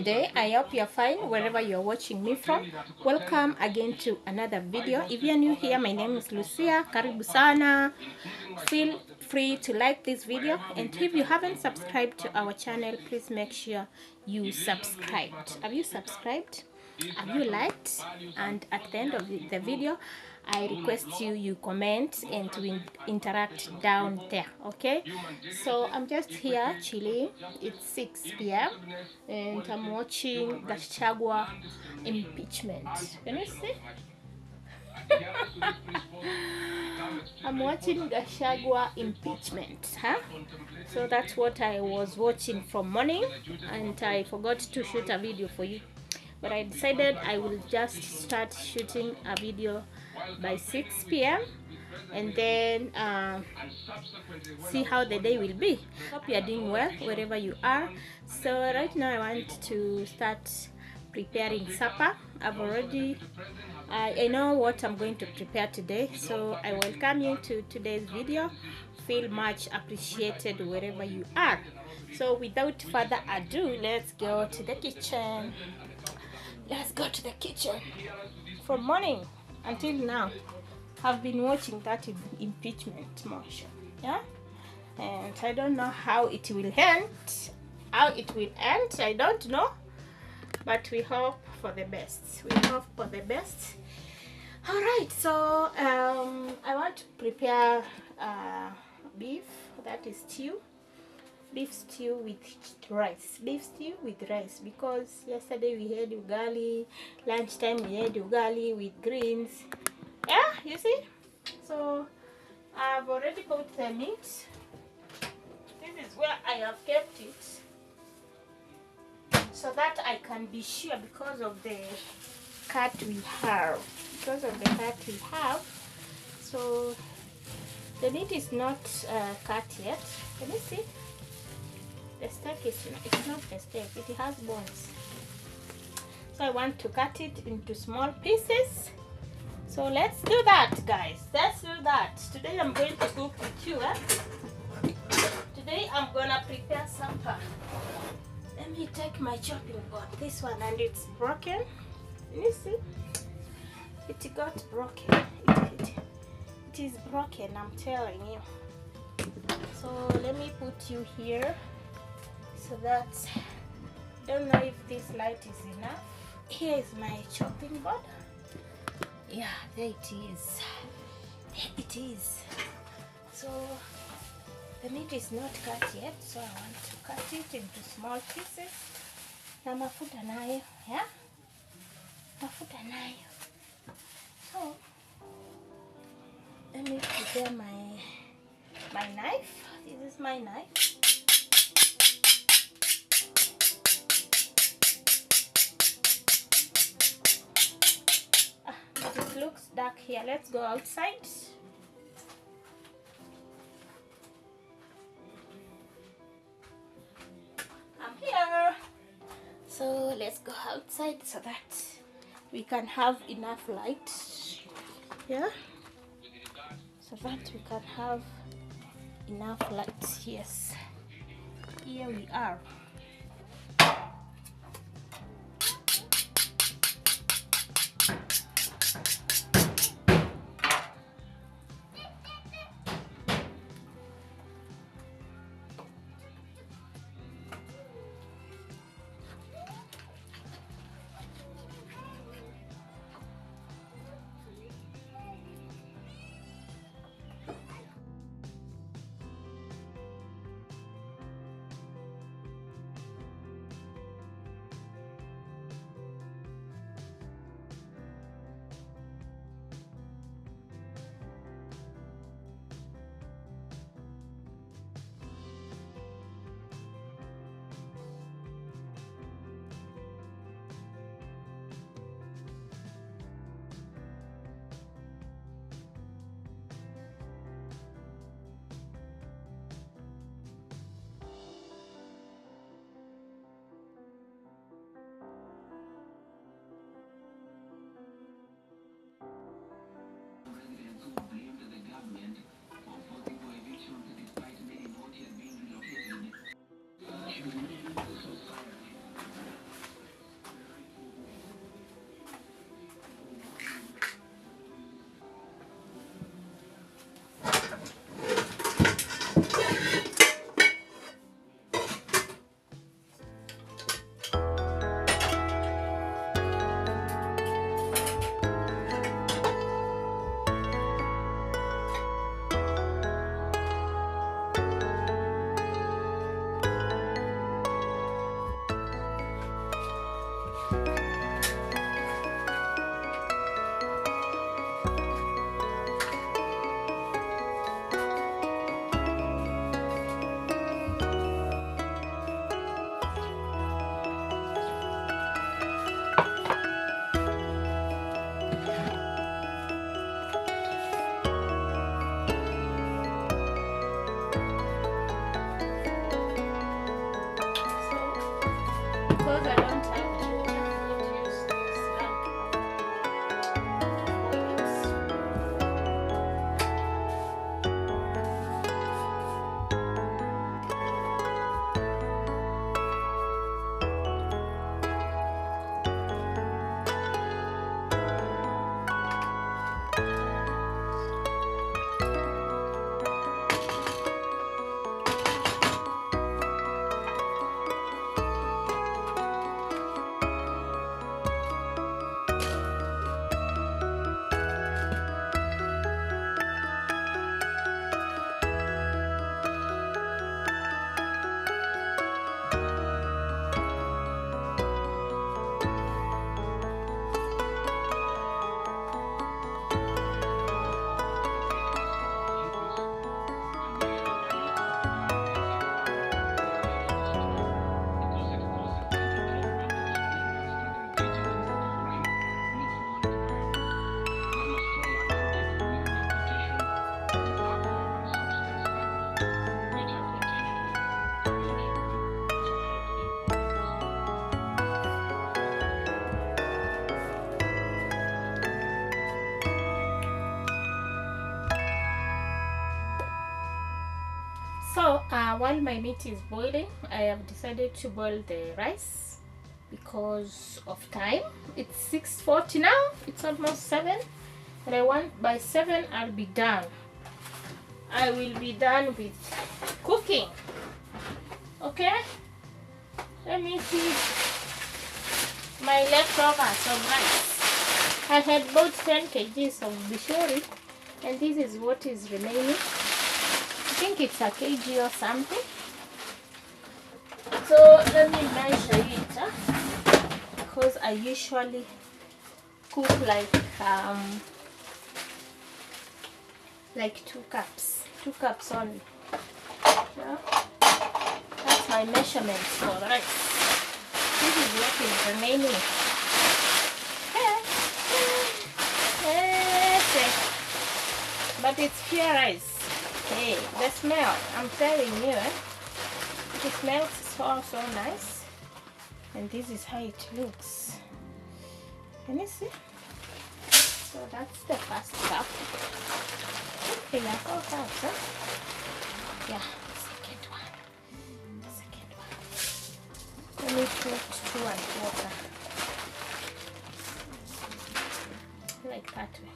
today? I hope you're fine wherever you're watching me from. Welcome again to another video. If you're new here, my name is Lucia. Karibu sana. Feel free to like this video, and if you haven't subscribed to our channel, please make sure you subscribed. Have you subscribed? Have you liked? And at the end of the video, I request you comment and to interact down there. Okay, so I'm just here chilling. It's 6 p.m. and I'm watching Gachagua impeachment. Can you see? I'm watching Gachagua impeachment, huh? So that's what I was watching from morning, and I forgot to shoot a video for you, but I decided I will just start shooting a video by 6 p.m. and then see how the day will be. Hope you are doing well wherever you are. So right now I want to start preparing supper. I know what I'm going to prepare today, so I welcome you to today's video. Feel much appreciated wherever you are. So without further ado, let's go to the kitchen. Let's go to the kitchen. From morning until now, I've been watching that impeachment motion, yeah, and I don't know how it will end. I don't know, but we hope for the best. All right, so I want to prepare beef, that is beef stew with rice. Because yesterday we had ugali, lunchtime we had ugali with greens. Yeah, you see? So I've already bought the meat. This is where I have kept it, so that I can be sure, because of the cut we have. So the meat is not cut yet. Can you see? The steak it's not a steak, it has bones. So I want to cut it into small pieces. So let's do that, guys. Let's do that. Today I'm going to cook with you. Today I'm gonna prepare supper. Let me take my chopping board, this one, and it's broken. Can you see? It got broken. It is broken, I'm telling you. So let me put you here, so that don't know if this light is enough. Here is my chopping board. Yeah, there it is. So the meat is not cut yet, so I want to cut it into small pieces. Na mafuta nayo, yeah? Mafuta nayo. So let me prepare my knife. This is my knife. It looks dark here. Let's go outside. I'm here. So let's go outside so that we can have enough light. Yeah? So that we can have enough light. Yes. Here we are. So while my meat is boiling, I have decided to boil the rice because of time. It's 6:40 now, it's almost 7, and I want by 7 I'll be done. I will be done with cooking. Okay, let me see my leftovers of rice. I had bought 10 kgs of bishori, and this is what is remaining. I think it's a kg or something. So let me measure it, because I usually cook like 2 cups. 2 cups only. Yeah. That's my measurements for rice. This is what is remaining. But it's pure rice. Hey, the smell, I'm telling you, it smells so nice. And this is how it looks. Can you see? So that's the first cup. Okay, yeah, 4 cups, huh? Yeah, second one. The second one. Let me put 2 and 1/4. Like that way.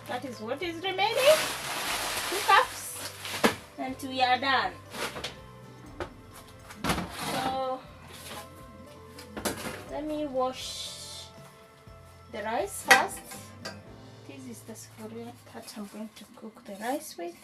That is what is remaining. 2 cups. And we are done. So let me wash the rice first. This is the sufuria that I'm going to cook the rice with.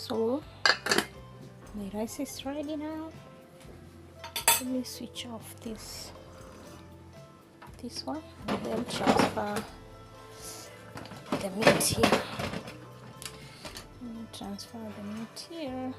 So my rice is ready now. Let me switch off this one and then transfer the meat here. Transfer the meat here.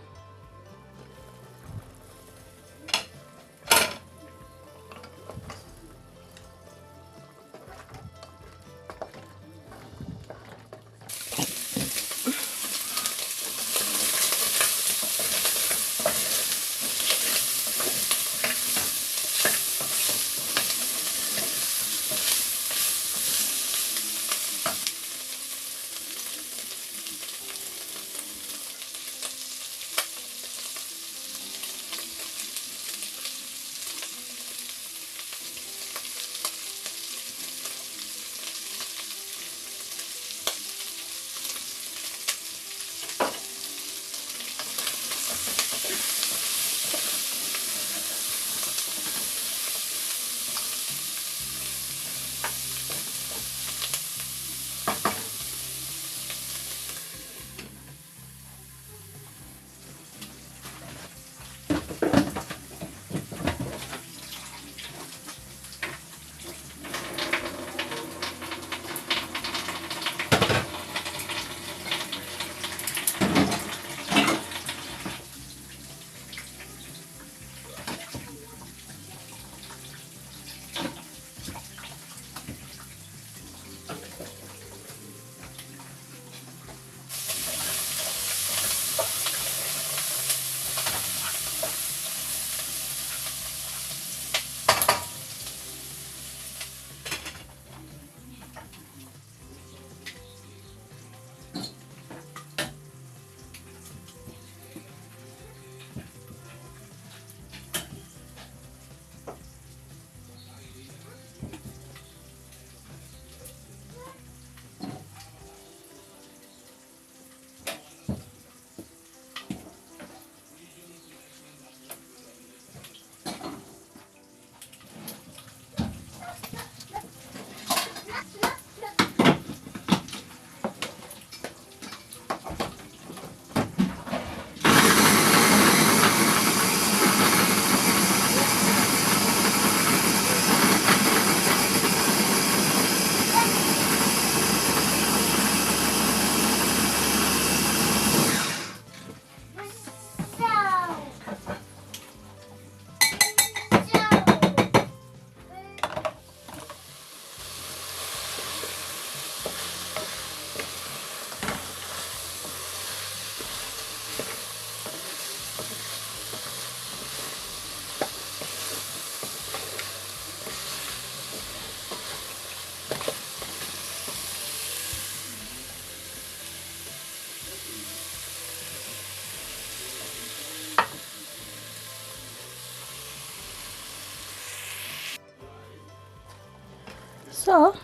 So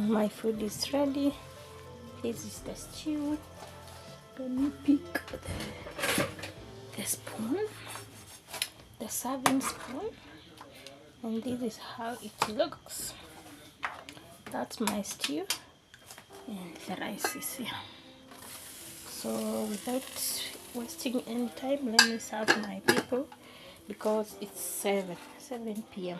my food is ready. This is the stew. Let me pick the spoon, the serving spoon, and this is how it looks. That's my stew, and the rice is here. So without wasting any time, let me serve my people because it's 7 p.m.